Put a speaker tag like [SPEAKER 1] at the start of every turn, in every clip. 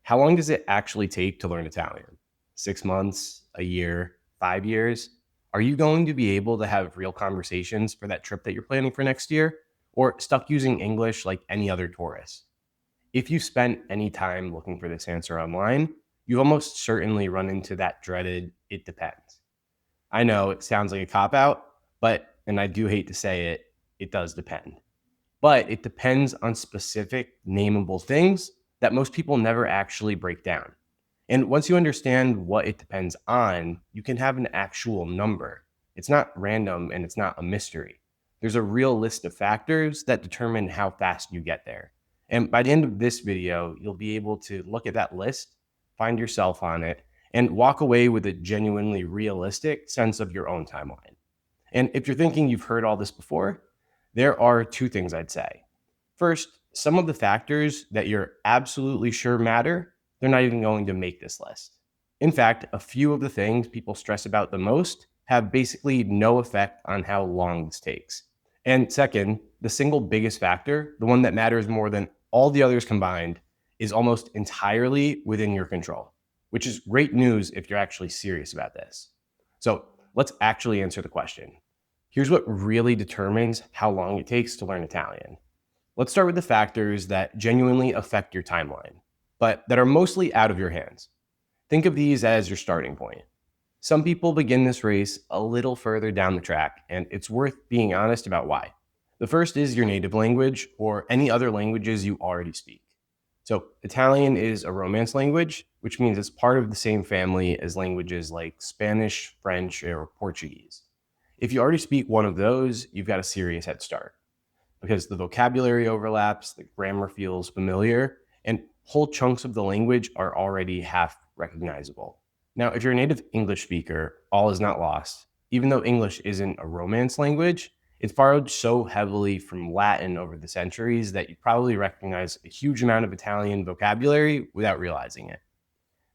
[SPEAKER 1] How long does it actually take to learn Italian? 6 months, a year, 5 years? Are you going to be able to have real conversations for that trip that you're planning for next year? Or stuck using English like any other tourist? If you spent any time looking for this answer online, you almost certainly run into that dreaded "it depends." I know it sounds like a cop out, and I do hate to say it, it does depend. But it depends on specific nameable things that most people never actually break down. And once you understand what it depends on, you can have an actual number. It's not random and it's not a mystery. There's a real list of factors that determine how fast you get there. And by the end of this video, you'll be able to look at that list, find yourself on it, and walk away with a genuinely realistic sense of your own timeline. And if you're thinking you've heard all this before, there are two things I'd say. First, some of the factors that you're absolutely sure matter, they're not even going to make this list. In fact, a few of the things people stress about the most have basically no effect on how long this takes. And second, the single biggest factor, the one that matters more than all the others combined, is almost entirely within your control, which is great news if you're actually serious about this. So let's actually answer the question. Here's what really determines how long it takes to learn Italian. Let's start with the factors that genuinely affect your timeline, but that are mostly out of your hands. Think of these as your starting point. Some people begin this race a little further down the track, and it's worth being honest about why. The first is your native language or any other languages you already speak. So Italian is a Romance language, which means it's part of the same family as languages like Spanish, French, or Portuguese. If you already speak one of those, you've got a serious head start because the vocabulary overlaps, the grammar feels familiar, and whole chunks of the language are already half recognizable. Now, if you're a native English speaker, all is not lost. Even though English isn't a Romance language, it's borrowed so heavily from Latin over the centuries that you probably recognize a huge amount of Italian vocabulary without realizing it.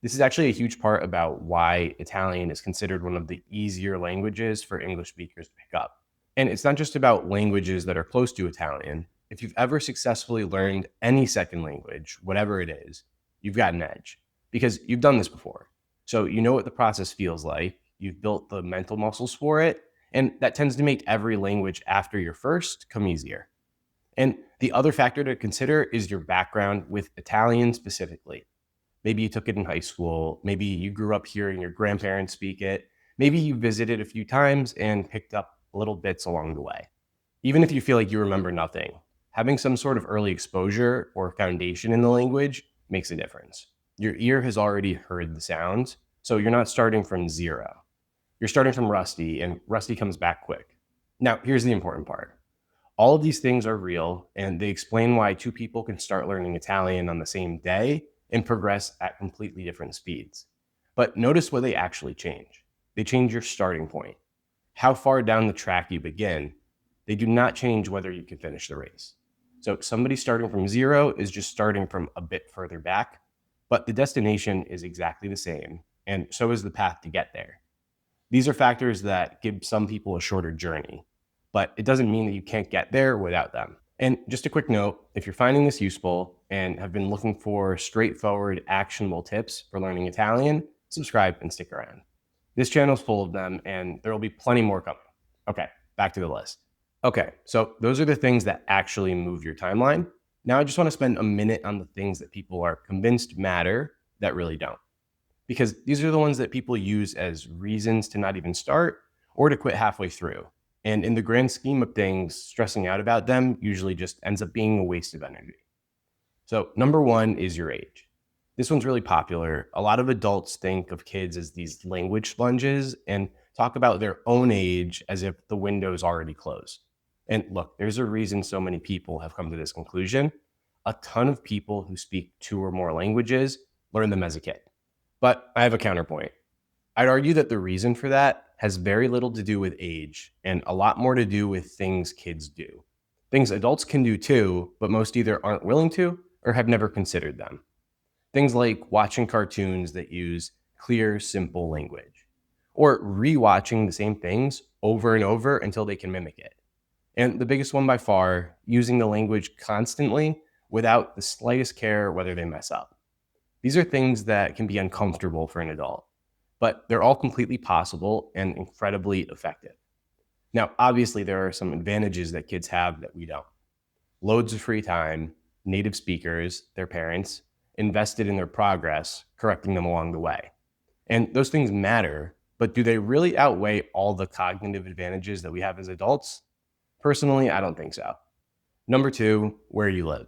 [SPEAKER 1] This is actually a huge part about why Italian is considered one of the easier languages for English speakers to pick up. And it's not just about languages that are close to Italian. If you've ever successfully learned any second language, whatever it is, you've got an edge because you've done this before. So you know what the process feels like, you've built the mental muscles for it, and that tends to make every language after your first come easier. And the other factor to consider is your background with Italian specifically. Maybe you took it in high school. Maybe you grew up hearing your grandparents speak it. Maybe you visited a few times and picked up little bits along the way. Even if you feel like you remember nothing, having some sort of early exposure or foundation in the language makes a difference. Your ear has already heard the sounds, so you're not starting from zero. You're starting from rusty, and rusty comes back quick. Now, here's the important part. All of these things are real, and they explain why two people can start learning Italian on the same day and progress at completely different speeds. But notice what they actually change. They change your starting point. How far down the track you begin. They do not change whether you can finish the race. So somebody starting from zero is just starting from a bit further back, but the destination is exactly the same, and so is the path to get there. These are factors that give some people a shorter journey, but it doesn't mean that you can't get there without them. And just a quick note, if you're finding this useful and have been looking for straightforward, actionable tips for learning Italian, subscribe and stick around. This channel is full of them, and there will be plenty more coming. Okay, back to the list. Okay, so those are the things that actually move your timeline. Now I just want to spend a minute on the things that people are convinced matter that really don't. Because these are the ones that people use as reasons to not even start or to quit halfway through. And in the grand scheme of things, stressing out about them usually just ends up being a waste of energy. So number one is your age. This one's really popular. A lot of adults think of kids as these language sponges and talk about their own age as if the window's already closed. And look, there's a reason so many people have come to this conclusion. A ton of people who speak two or more languages learn them as a kid. But I have a counterpoint. I'd argue that the reason for that has very little to do with age and a lot more to do with things kids do. Things adults can do too, but most either aren't willing to or have never considered them. Things like watching cartoons that use clear, simple language, or rewatching the same things over and over until they can mimic it. And the biggest one by far, using the language constantly without the slightest care whether they mess up. These are things that can be uncomfortable for an adult, but they're all completely possible and incredibly effective. Now, obviously, there are some advantages that kids have that we don't. Loads of free time, native speakers, their parents, invested in their progress, correcting them along the way. And those things matter, but do they really outweigh all the cognitive advantages that we have as adults? Personally, I don't think so. Number two, where you live.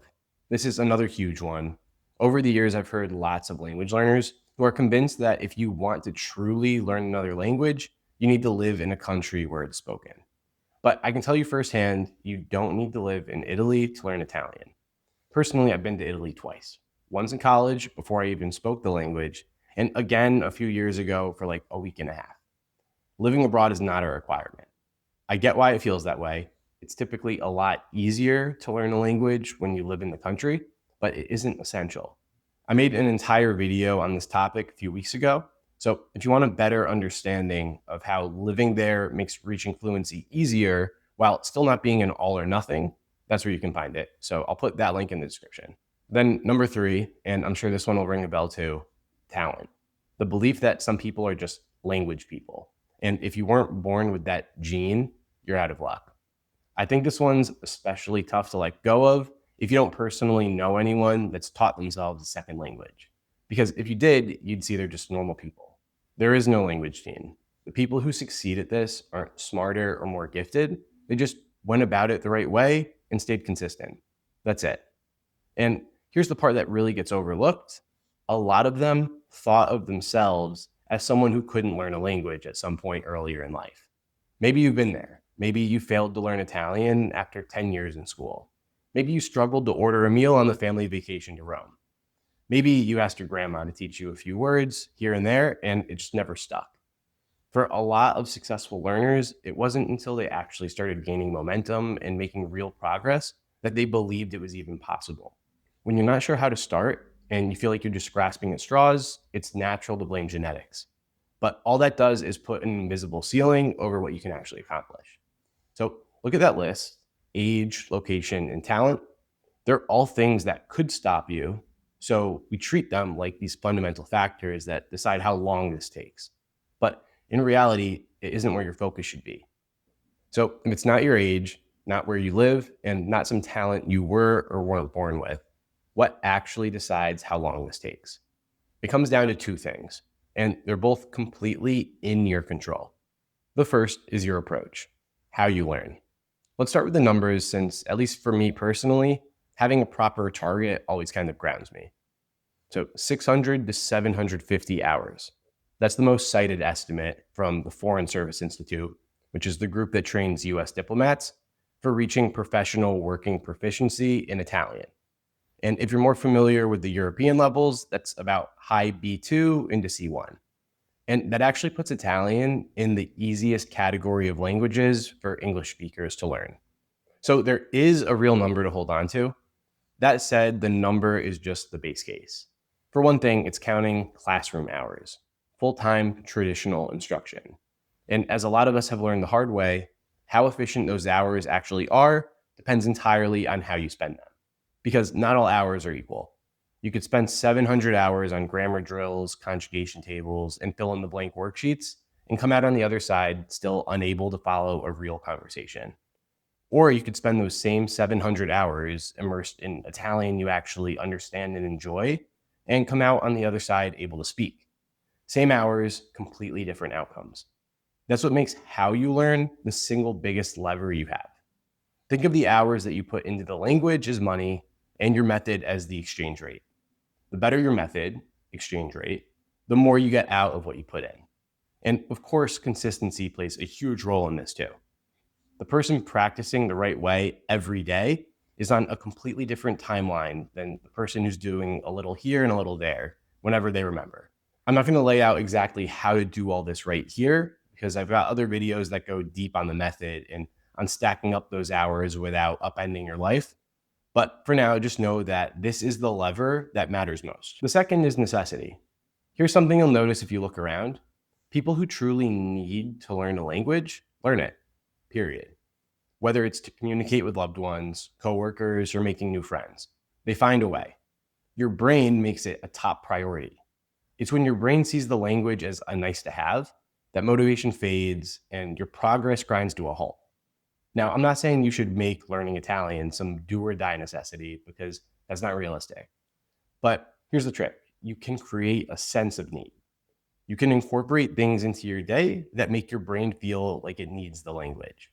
[SPEAKER 1] This is another huge one. Over the years, I've heard lots of language learners who are convinced that if you want to truly learn another language, you need to live in a country where it's spoken. But I can tell you firsthand, you don't need to live in Italy to learn Italian. Personally, I've been to Italy twice. Once in college, before I even spoke the language, and again a few years ago for like a week and a half. Living abroad is not a requirement. I get why it feels that way. It's typically a lot easier to learn a language when you live in the country, but it isn't essential. I made an entire video on this topic a few weeks ago. So if you want a better understanding of how living there makes reaching fluency easier while still not being an all or nothing, that's where you can find it. So I'll put that link in the description. Then number three, and I'm sure this one will ring a bell too, talent. The belief that some people are just language people. And if you weren't born with that gene, you're out of luck. I think this one's especially tough to let go of if you don't personally know anyone that's taught themselves a second language. Because if you did, you'd see they're just normal people. There is no language gene. The people who succeed at this aren't smarter or more gifted. They just went about it the right way and stayed consistent. That's it. And here's the part that really gets overlooked. A lot of them thought of themselves as someone who couldn't learn a language at some point earlier in life. Maybe you've been there. Maybe you failed to learn Italian after 10 years in school. Maybe you struggled to order a meal on the family vacation to Rome. Maybe you asked your grandma to teach you a few words here and there, and it just never stuck. For a lot of successful learners, it wasn't until they actually started gaining momentum and making real progress that they believed it was even possible. When you're not sure how to start and you feel like you're just grasping at straws, it's natural to blame genetics. But all that does is put an invisible ceiling over what you can actually accomplish. So look at that list: age, location, and talent. They're all things that could stop you. So we treat them like these fundamental factors that decide how long this takes. But in reality, it isn't where your focus should be. So if it's not your age, not where you live, and not some talent you were or weren't born with, what actually decides how long this takes? It comes down to two things, and they're both completely in your control. The first is your approach, how you learn. Let's start with the numbers, since at least for me personally, having a proper target always kind of grounds me. So 600 to 750 hours. That's the most cited estimate from the Foreign Service Institute, which is the group that trains US diplomats, for reaching professional working proficiency in Italian. And if you're more familiar with the European levels, that's about high B2 into C1. And that actually puts Italian in the easiest category of languages for English speakers to learn. So there is a real number to hold on to. That said, the number is just the base case. For one thing, it's counting classroom hours, full-time traditional instruction. And as a lot of us have learned the hard way, how efficient those hours actually are depends entirely on how you spend them. Because not all hours are equal. You could spend 700 hours on grammar drills, conjugation tables, and fill in the blank worksheets, and come out on the other side still unable to follow a real conversation. Or you could spend those same 700 hours immersed in Italian you actually understand and enjoy, and come out on the other side able to speak. Same hours, completely different outcomes. That's what makes how you learn the single biggest lever you have. Think of the hours that you put into the language as money, and your method as the exchange rate. The better your method, exchange rate, the more you get out of what you put in. And of course, consistency plays a huge role in this too. The person practicing the right way every day is on a completely different timeline than the person who's doing a little here and a little there whenever they remember. I'm not going to lay out exactly how to do all this right here, because I've got other videos that go deep on the method and on stacking up those hours without upending your life. But for now, just know that this is the lever that matters most. The second is necessity. Here's something you'll notice if you look around. People who truly need to learn a language, learn it, period. Whether it's to communicate with loved ones, coworkers, or making new friends, they find a way. your brain makes it a top priority. It's when your brain sees the language as a nice to have that motivation fades and your progress grinds to a halt. Now, I'm not saying you should make learning Italian some do or die necessity because that's not realistic. But here's the trick: you can create a sense of need. You can incorporate things into your day that make your brain feel like it needs the language.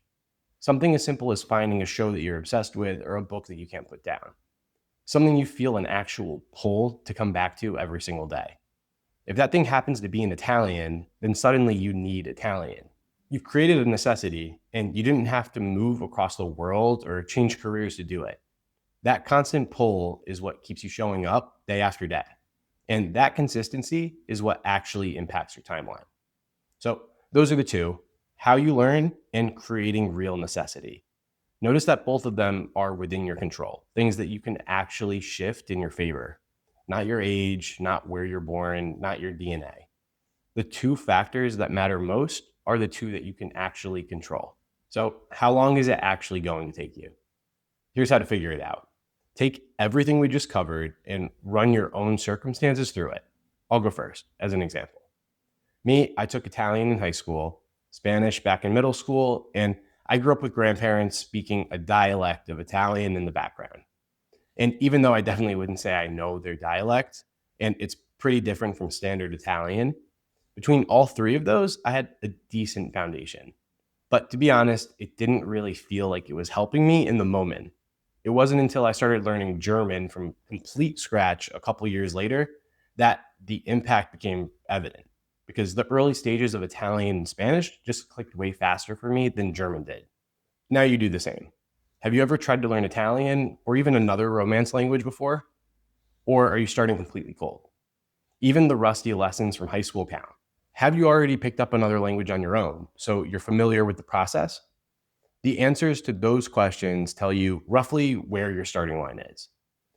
[SPEAKER 1] Something as simple as finding a show that you're obsessed with or a book that you can't put down. Something you feel an actual pull to come back to every single day. If that thing happens to be in Italian, then suddenly you need Italian. You've created a necessity and you didn't have to move across the world or change careers to do it. That constant pull is what keeps you showing up day after day. And that consistency is what actually impacts your timeline. So those are the two: how you learn and creating real necessity. Notice that both of them are within your control, things that you can actually shift in your favor. Not your age, not where you're born, not your DNA. The two factors that matter most are the two that you can actually control. So how long is it actually going to take you? Here's how to figure it out. Take everything we just covered and run your own circumstances through it. I'll go first as an example. Me, I took Italian in high school, Spanish back in middle school, and I grew up with grandparents speaking a dialect of Italian in the background. And even though I definitely wouldn't say I know their dialect, and it's pretty different from standard Italian, between all three of those, I had a decent foundation. But to be honest, it didn't really feel like it was helping me in the moment. It wasn't until I started learning German from complete scratch a couple years later that the impact became evident, because the early stages of Italian and Spanish just clicked way faster for me than German did. Now you do the same. Have you ever tried to learn Italian or even another Romance language before? Or are you starting completely cold? Even the rusty lessons from high school count. Have you already picked up another language on your own, so you're familiar with the process? The answers to those questions tell you roughly where your starting line is,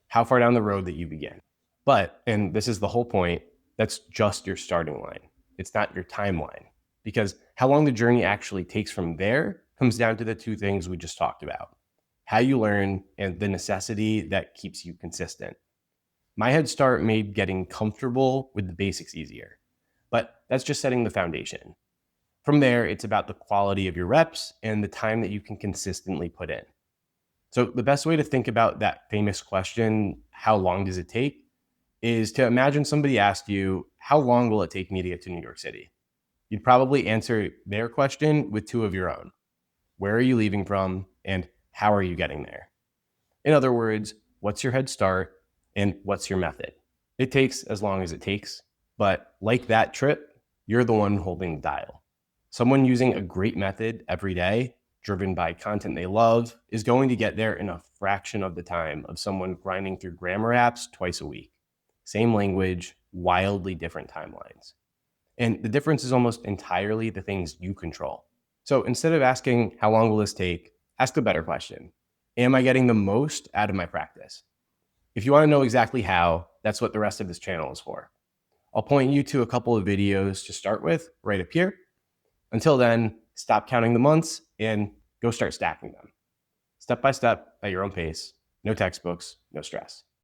[SPEAKER 1] how far down the road that you begin. But, and this is the whole point, that's just your starting line. It's not your timeline, because how long the journey actually takes from there comes down to the two things we just talked about: how you learn and the necessity that keeps you consistent. My head start made getting comfortable with the basics easier, but that's just setting the foundation. From there, it's about the quality of your reps and the time that you can consistently put in. So the best way to think about that famous question, how long does it take, is to imagine somebody asked you, how long will it take me to get to New York City? You'd probably answer their question with two of your own. Where are you leaving from, and how are you getting there? In other words, what's your head start and what's your method? It takes as long as it takes, but like that trip, you're the one holding the dial. Someone using a great method every day, driven by content they love, is going to get there in a fraction of the time of someone grinding through grammar apps twice a week. Same language, wildly different timelines. And the difference is almost entirely the things you control. So instead of asking, how long will this take? Ask a better question. Am I getting the most out of my practice? If you want to know exactly how, that's what the rest of this channel is for. I'll point you to a couple of videos to start with right up here. Until then, stop counting the months and go start stacking them. Step by step at your own pace. No textbooks, no stress.